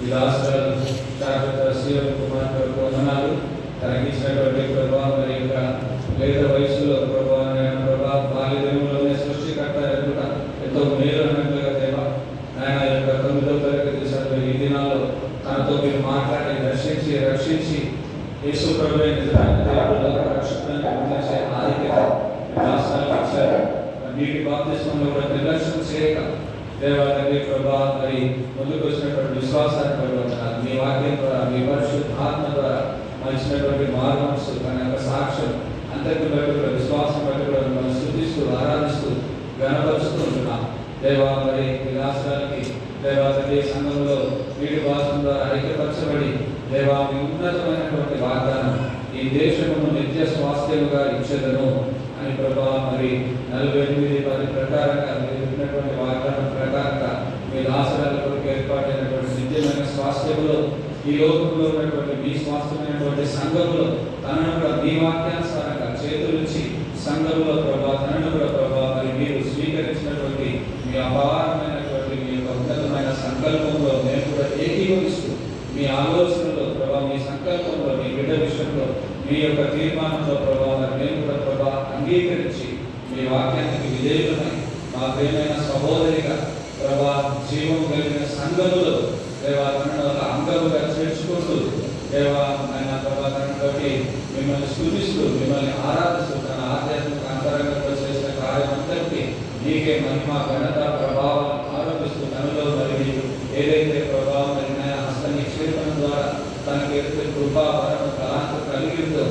ఈ రాష్ట్రాలు శాశ్వత శ్రీరామ్ కుమార్ గారికి వందనాలు. తనకిచ్చినటువంటి ప్రభావ మరి యొక్క లేత వయసులో ప్రభావ బాల్యదినంలోనే సృష్టికర్త ఎదుట ఎంతో మేలు అన్నట్లుగా దేవా ఆయన యొక్క 9వ తరగతి చదివే ఈ దినాల్లో తనతో మీరు మాట్లాడి రక్షించి యేసు ప్రభువే నిజమైన దేవుడు రక్షకుడిని గుర్తించే ఆధిక్యత రాష్ట్రాలకు ఇచ్చారు. నీటి బాప్తిస్మంలో కూడా నిర్లక్ష్యం చేయక దేవాలయ ప్రభావ మరి ముందుకు వచ్చినటువంటి విశ్వాసాన్ని పరివర్తనాలు మీ వాక్యం ద్వారా మీ పరిశుద్ధాత్మ ద్వారా ఇచ్చినటువంటి మార్గంసు తన యొక్క సాక్ష్యం అంతటి బట్టి కూడా విశ్వాసం బట్టి కూడా మిమ్మల్ని స్తుతిస్తూ ఆరాధిస్తూ గణపరుస్తూ ఉంటున్నాం. దేవా మరి ఈ రాష్ట్రానికి దేవాలయ సంఘంలో నీటి భాషం ద్వారా ఐక్యపరచబడి దేవా మీ ఉన్నతమైనటువంటి వాగ్దానం ఈ దేశమును నిత్య స్వాస్థ్యముగా ఇచ్చేదను అని ప్రభావ మరి 48:10 ప్రకారంగా మీరు చెప్పినటువంటి వాగ్దానం ప్రకారంగా మీ దాసరాల కొరకు ఏర్పాటైనటువంటి నిత్యమైన స్వాస్థ్యంలో ఈ లోకంలో ఉన్నటువంటి మీ స్వాస్థ్యమైనటువంటి సంఘంలో తనను కూడా మీ వాక్యానుసారంగా చేతులుంచి సంఘంలో ప్రభావ తనను కూడా ప్రభావ మరి మీరు స్వీకరించినటువంటి మీ అపారమైనటువంటి మీ యొక్క ఉన్నతమైన సంకల్పంలో మేము కూడా ఏకీభవిస్తూ మీ ఆలోచనలో ప్రభావ మీ సంకల్పంలో మీ బిడ్డ విషయంలో మీ యొక్క తీర్మానంలో ప్రభావ మేము కూడా ప్రభావ అంగీకరించి మీ వాక్యానికి విధేయులమై మా ప్రియమైన సహోదరిగా ప్రభా జీవం కలిగిన సంఘములో దేవాలయంలో ఒక అంగముగా చేర్చుకుంటూ దేవా ఆయన ప్రభావంతోటి మిమ్మల్ని స్తుతిస్తూ మిమ్మల్ని ఆరాధిస్తూ తన ఆధ్యాత్మిక అంతరంగంలో చేసిన కార్యమంతటికి నీకే మహిమ ఘనత ప్రభావం ఆరోపిస్తూ తనలో మరి ఏదైతే ప్రభావం హస్త నిక్షేపణ ద్వారా తనకి ఏదైతే కృపా వరం తలాంత కలిగిందో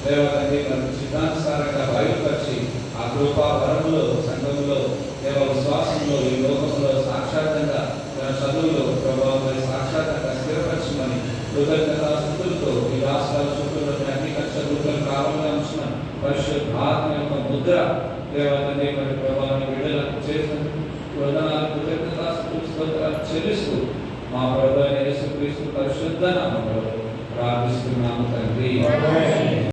దేవాలయ చిత్తానుసారంగా బయలుపరిచి ఆ కృపా వరంలో సంఘంలో దేవ విశ్వాసంలో ఈ లోకంలో సాక్షాత్తంగా తన చదువులో ప్రభావం సాక్షాత్తంగా స్థిరపరచమని కృతజ్ఞతాస్తుతులతో ఈ రాష్ట్రాల చుట్టూ అన్ని చదువులను కావాలని ఉంచిన పరిశుద్ధాత్మ యొక్క ముద్ర దేవాలయ మరి ప్రభావాన్ని విడుదల చేసిన వందనాలు కృతజ్ఞతాస్తుతులు చెల్లిస్తూ మా ప్రభువైన యేసుక్రీస్తు పరిశుద్ధ నామములో ప్రార్థిస్తున్నాము తండ్రి.